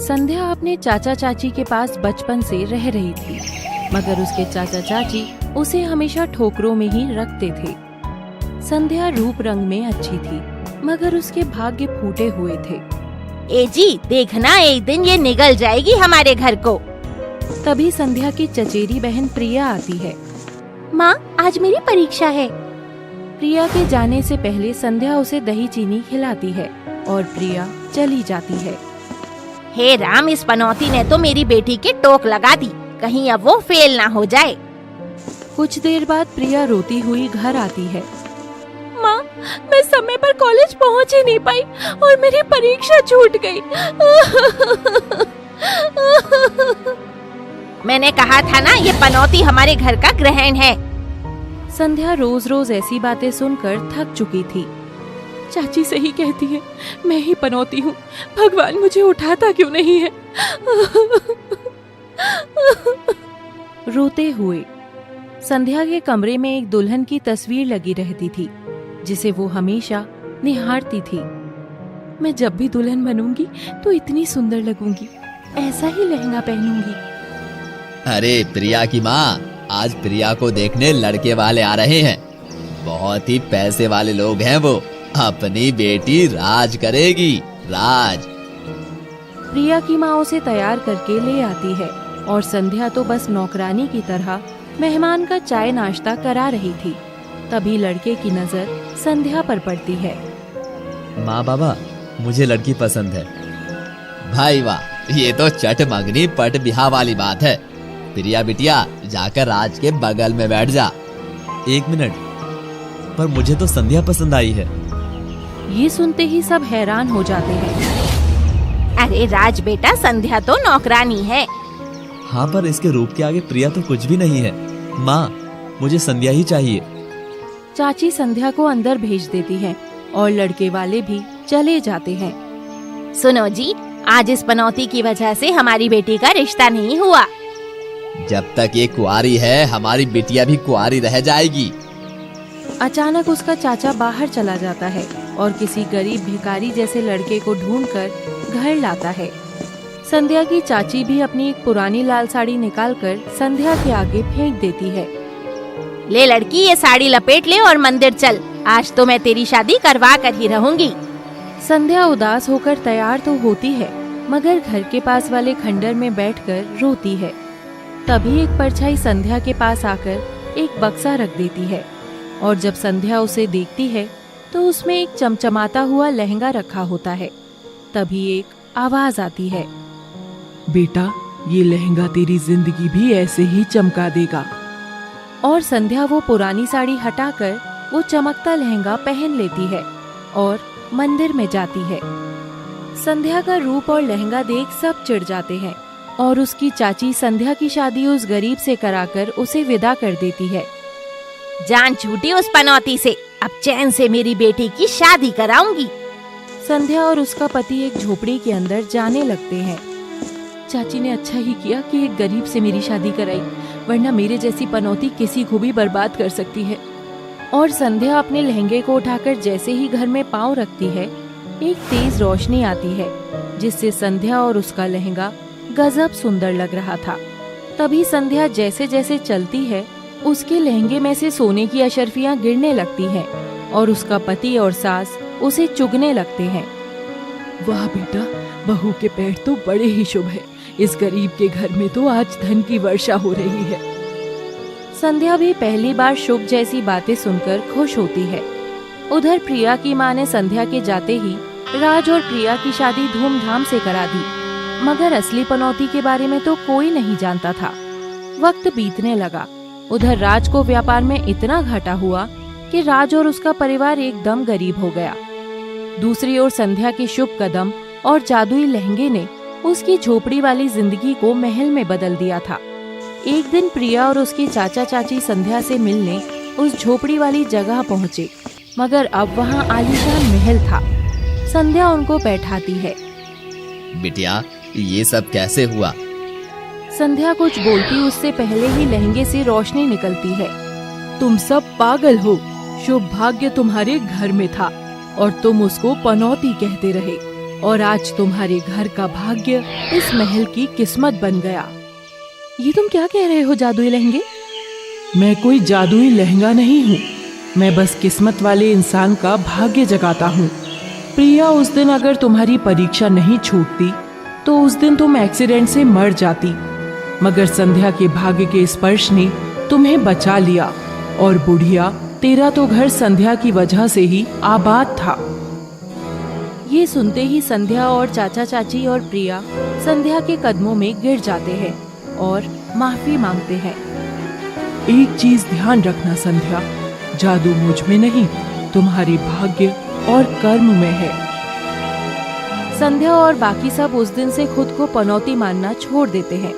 संध्या अपने चाचा चाची के पास बचपन से रह रही थी, मगर उसके चाचा चाची उसे हमेशा ठोकरों में ही रखते थे। संध्या रूप रंग में अच्छी थी, मगर उसके भाग्य फूटे हुए थे। ए जी, देखना एक दिन ये निगल जाएगी हमारे घर को। तभी संध्या की चचेरी बहन प्रिया आती है। माँ, आज मेरी परीक्षा है। प्रिया के जाने से पहले संध्या उसे दही चीनी खिलाती है और प्रिया चली जाती है। हे राम, इस पनौती ने तो मेरी बेटी के टोक लगा दी, कहीं अब वो फेल ना हो जाए। कुछ देर बाद प्रिया रोती हुई घर आती है। माँ, मैं समय पर कॉलेज पहुँच ही नहीं पाई और मेरी परीक्षा छूट गई। मैंने कहा था ना, ये पनौती हमारे घर का ग्रहण है। संध्या रोज रोज ऐसी बातें सुनकर थक चुकी थी। चाची सही कहती है, मैं ही पनौती हूँ, भगवान मुझे उठाता क्यों नहीं है। रोते हुए संध्या के कमरे में एक दुल्हन की तस्वीर लगी रहती थी, जिसे वो हमेशा निहारती थी। मैं जब भी दुल्हन बनूंगी तो इतनी सुंदर लगूंगी, ऐसा ही लहंगा पहनूंगी। अरे प्रिया की माँ, आज प्रिया को देखने लड़के वाले आ रहे हैं। बहुत ही पैसे वाले लोग हैं वो। अपनी बेटी राज करेगी, राज। प्रिया की माँ उसे तैयार करके ले आती है और संध्या तो बस नौकरानी की तरह मेहमान का चाय नाश्ता करा रही थी। तभी लड़के की नजर संध्या पर पड़ती है। माँ बाबा, मुझे लड़की पसंद है। भाई वाह, ये तो चट मंगनी पट बिहा वाली बात है। प्रिया बिटिया, जाकर राज के बगल में बैठ जा। एक मिनट, पर मुझे तो संध्या पसंद आई है। ये सुनते ही सब हैरान हो जाते हैं। अरे राज बेटा, संध्या तो नौकरानी है। हाँ, पर इसके रूप के आगे प्रिया तो कुछ भी नहीं है। माँ, मुझे संध्या ही चाहिए। चाची संध्या को अंदर भेज देती है और लड़के वाले भी चले जाते हैं। सुनो जी, आज इस पनौती की वजह से हमारी बेटी का रिश्ता नहीं हुआ। जब तक ये कुंवारी है, हमारी बिटिया भी कुंवारी रह जाएगी। अचानक उसका चाचा बाहर चला जाता है और किसी गरीब भिखारी जैसे लड़के को ढूंढकर घर लाता है। संध्या की चाची भी अपनी एक पुरानी लाल साड़ी निकालकर संध्या के आगे फेंक देती है। ले लड़की, ये साड़ी लपेट ले और मंदिर चल। आज तो मैं तेरी शादी करवा कर ही रहूंगी। संध्या उदास होकर तैयार तो होती है, मगर घर के पास वाले खंडर में बैठकर रोती है। तभी एक परछाई संध्या के पास आकर एक बक्सा रख देती है और जब संध्या उसे देखती है तो उसमें एक चमचमाता हुआ लहंगा रखा होता है। तभी एक आवाज आती है, बेटा, ये लहंगा तेरी जिंदगी भी ऐसे ही चमका देगा। और संध्या वो पुरानी साड़ी हटाकर वो चमकता लहंगा पहन लेती है और मंदिर में जाती है। संध्या का रूप और लहंगा देख सब चिढ़ जाते हैं और उसकी चाची संध्या की शादी उस गरीब से कराकर उसे विदा कर देती है। जान छूटी उस पनौती से, अब चैन से मेरी बेटी की शादी कराऊंगी। संध्या और उसका पति एक झोपड़ी के अंदर जाने लगते हैं। चाची ने अच्छा ही किया कि एक गरीब से मेरी शादी कराई, वरना मेरे जैसी पनौती किसी को भी बर्बाद कर सकती है। और संध्या अपने लहंगे को उठाकर जैसे ही घर में पाँव रखती है, एक तेज रोशनी आती है, जिससे संध्या और उसका लहंगा गजब सुंदर लग रहा था। तभी संध्या जैसे जैसे चलती है, उसके लहंगे में से सोने की अशर्फियां गिरने लगती हैं और उसका पति और सास उसे चुगने लगते हैं। वाह बेटा, बहू के पैर तो बड़े ही शुभ है। इस गरीब के घर में तो आज धन की वर्षा हो रही है। संध्या भी पहली बार शुभ जैसी बातें सुनकर खुश होती है। उधर प्रिया की माँ ने संध्या के जाते ही राज और प्रिया की शादी धूमधाम से करा दी, मगर असली पनौती के बारे में तो कोई नहीं जानता था। वक्त बीतने लगा। उधर राज को व्यापार में इतना घाटा हुआ कि राज और उसका परिवार एकदम गरीब हो गया। दूसरी ओर संध्या के शुभ कदम और जादुई लहंगे ने उसकी झोपड़ी वाली जिंदगी को महल में बदल दिया था। एक दिन प्रिया और उसके चाचा चाची संध्या से मिलने उस झोपड़ी वाली जगह पहुँचे, मगर अब वहाँ आलीशान महल था। संध्या उनको बैठाती है। बिटिया, ये सब कैसे हुआ? संध्या कुछ बोलती उससे पहले ही लहंगे से रोशनी निकलती है। तुम सब पागल हो। शुभ भाग्य तुम्हारे घर में था और तुम उसको पनौती कहते रहे। और आज तुम्हारे घर का भाग्य इस महल की किस्मत बन गया। ये तुम क्या कह रहे हो जादुई लहंगे? मैं कोई जादुई लहंगा नहीं हूँ, मैं बस किस्मत वाले इंसान का भाग्य जगाता हूँ। प्रिया, उस दिन अगर तुम्हारी परीक्षा नहीं छूटती तो उस दिन तुम एक्सीडेंट से मर जाती, मगर संध्या के भाग्य के स्पर्श ने तुम्हें बचा लिया। और बुढ़िया, तेरा तो घर संध्या की वजह से ही आबाद था। ये सुनते ही संध्या और चाचा चाची और प्रिया संध्या के कदमों में गिर जाते हैं और माफी मांगते हैं। एक चीज ध्यान रखना संध्या, जादू मुझ में नहीं, तुम्हारे भाग्य और कर्म में है। संध्या और बाकी सब उस दिन से खुद को पनौती मानना छोड़ देते हैं